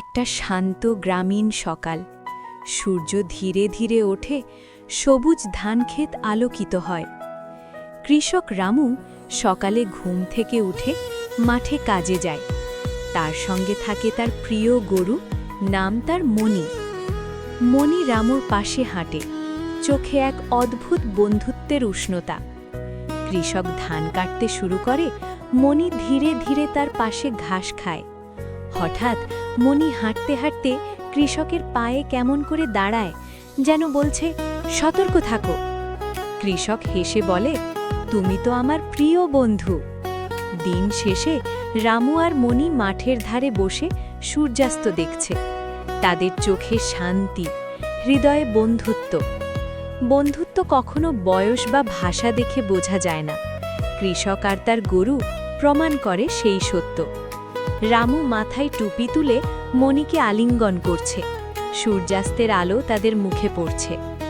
একটা শান্ত গ্রামীণ সকাল। সূর্য ধীরে ধীরে ওঠে, সবুজ ধানক্ষেত আলোকিত হয়। কৃষক রামু সকালে ঘুম থেকে উঠে মাঠে কাজে যায়। তার সঙ্গে থাকে তার প্রিয় গরু, নাম তার মণি। মণি রামুর পাশে হাঁটে, চোখে এক অদ্ভুত বন্ধুত্বের উষ্ণতা। কৃষক ধান কাটতে শুরু করে, মণি ধীরে ধীরে তার পাশে ঘাস খায়। হঠাৎ মণি হাঁটতে হাঁটতে কৃষকের পায়ে কেমন করে দাঁড়ায়, যেন বলছে, সতর্ক থাকো। কৃষক হেসে বলে, তুমি তো আমার প্রিয় বন্ধু। দিন শেষে রামু আর মণি মাঠের ধারে বসে সূর্যাস্ত দেখছে। তাদের চোখে শান্তি, হৃদয়ে বন্ধুত্ব। বন্ধুত্ব কখনো বয়স বা ভাষা দেখে বোঝা যায় না। কৃষক আর তার গরু প্রমাণ করে সেই সত্য। রামু মাথায় টুপি তুলে মণিকে আলিঙ্গন করছে। সূর্যাস্তের আলো তাদের মুখে পড়ছে।